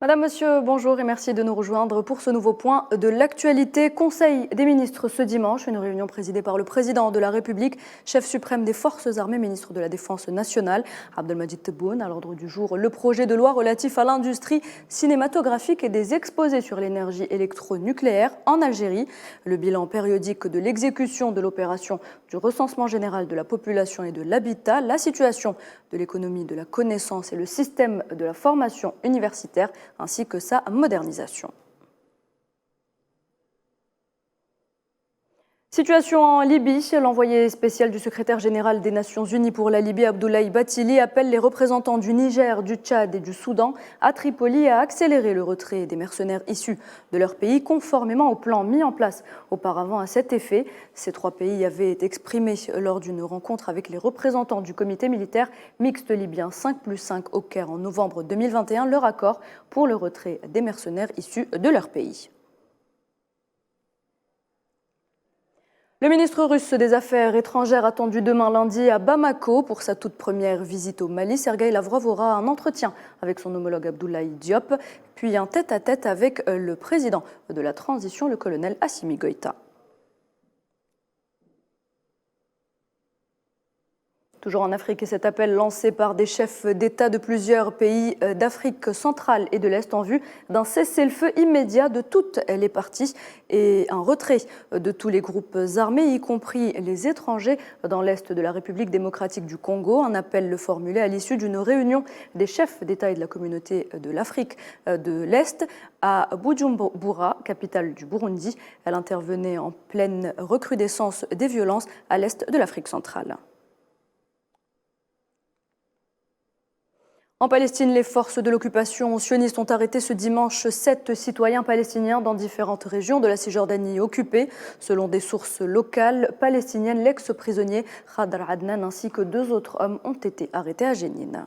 Madame, Monsieur, bonjour et merci de nous rejoindre pour ce nouveau point de l'actualité. Conseil des ministres ce dimanche, une réunion présidée par le président de la République, chef suprême des forces armées, ministre de la Défense nationale, Abdelmadjid Tebboune. À l'ordre du jour, le projet de loi relatif à l'industrie cinématographique et des exposés sur l'énergie électronucléaire en Algérie, le bilan périodique de l'exécution de l'opération du recensement général de la population et de l'habitat, la situation de l'économie de la connaissance et le système de la formation universitaire, ainsi que sa modernisation. Situation en Libye, l'envoyé spécial du secrétaire général des Nations Unies pour la Libye, Abdoulaye Bathily, appelle les représentants du Niger, du Tchad et du Soudan à Tripoli à accélérer le retrait des mercenaires issus de leur pays, conformément au plan mis en place auparavant à cet effet. Ces trois pays avaient exprimé lors d'une rencontre avec les représentants du comité militaire mixte libyen 5+5 au Caire en novembre 2021 leur accord pour le retrait des mercenaires issus de leur pays. Le ministre russe des Affaires étrangères attendu demain lundi à Bamako pour sa toute première visite au Mali. Sergueï Lavrov aura un entretien avec son homologue Abdoulaye Diop, puis un tête-à-tête avec le président de la transition, le colonel Assimi Goïta. Toujours en Afrique, et cet appel lancé par des chefs d'État de plusieurs pays d'Afrique centrale et de l'Est en vue d'un cessez-le-feu immédiat de toutes les parties et un retrait de tous les groupes armés, y compris les étrangers, dans l'Est de la République démocratique du Congo. Un appel formulé à l'issue d'une réunion des chefs d'État et de la communauté de l'Afrique de l'Est à Bujumbura, capitale du Burundi. Elle intervenait en pleine recrudescence des violences à l'Est de l'Afrique centrale. En Palestine, les forces de l'occupation sionistes ont arrêté ce dimanche 7 citoyens palestiniens dans différentes régions de la Cisjordanie occupée. Selon des sources locales palestiniennes, l'ex-prisonnier Khadr Adnan ainsi que 2 autres hommes ont été arrêtés à Jénine.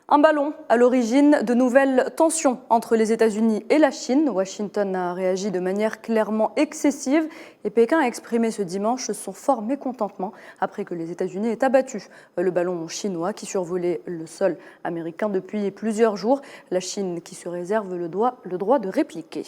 Un ballon à l'origine de nouvelles tensions entre les États-Unis et la Chine. Washington a réagi de manière clairement excessive et Pékin a exprimé ce dimanche son fort mécontentement après que les États-Unis aient abattu le ballon chinois qui survolait le sol américain depuis plusieurs jours. La Chine qui se réserve le droit de répliquer.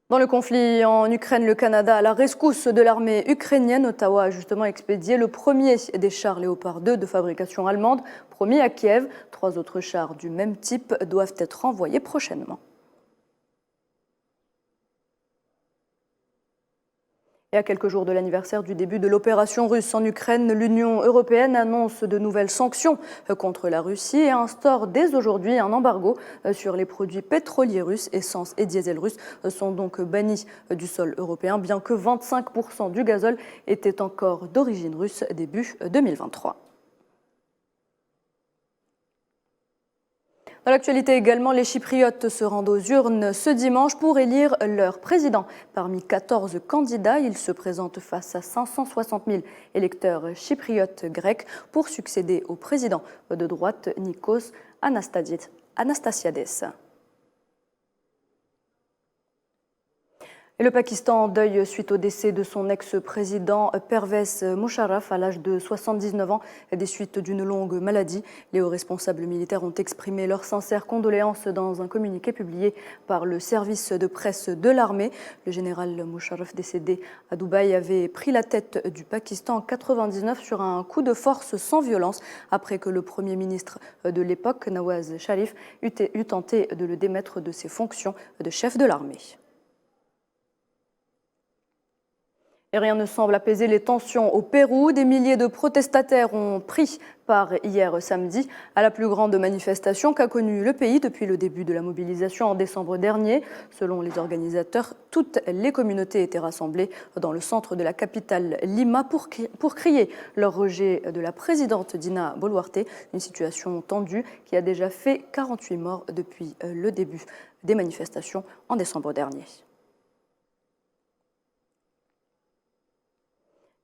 Dans le conflit en Ukraine, le Canada à la rescousse de l'armée ukrainienne. Ottawa a justement expédié le premier des chars Léopard 2 de fabrication allemande, promis à Kiev. 3 autres chars du même type doivent être envoyés prochainement. Et à quelques jours de l'anniversaire du début de l'opération russe en Ukraine, l'Union européenne annonce de nouvelles sanctions contre la Russie et instaure dès aujourd'hui un embargo sur les produits pétroliers russes. Essence et diesel russes sont donc bannis du sol européen, bien que 25% du gazole était encore d'origine russe début 2023. Dans l'actualité également, les Chypriotes se rendent aux urnes ce dimanche pour élire leur président. Parmi 14 candidats, ils se présentent face à 560 000 électeurs chypriotes grecs pour succéder au président de droite Nikos Anastasiades. Et le Pakistan en deuil suite au décès de son ex-président Pervez Musharraf à l'âge de 79 ans des suites d'une longue maladie. Les hauts responsables militaires ont exprimé leurs sincères condoléances dans un communiqué publié par le service de presse de l'armée. Le général Musharraf, décédé à Dubaï, avait pris la tête du Pakistan en 1999 sur un coup de force sans violence après que le Premier ministre de l'époque, Nawaz Sharif, eut tenté de le démettre de ses fonctions de chef de l'armée. Et rien ne semble apaiser les tensions au Pérou. Des milliers de protestataires ont pris part hier samedi à la plus grande manifestation qu'a connue le pays depuis le début de la mobilisation en décembre dernier. Selon les organisateurs, toutes les communautés étaient rassemblées dans le centre de la capitale Lima pour crier leur rejet de la présidente Dina Boluarte. Une situation tendue qui a déjà fait 48 morts depuis le début des manifestations en décembre dernier.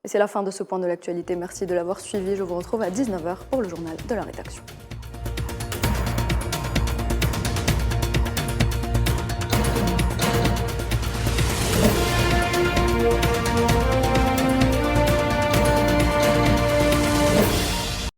Et c'est la fin de ce point de l'actualité. Merci de l'avoir suivi. Je vous retrouve à 19h pour le journal de la rédaction.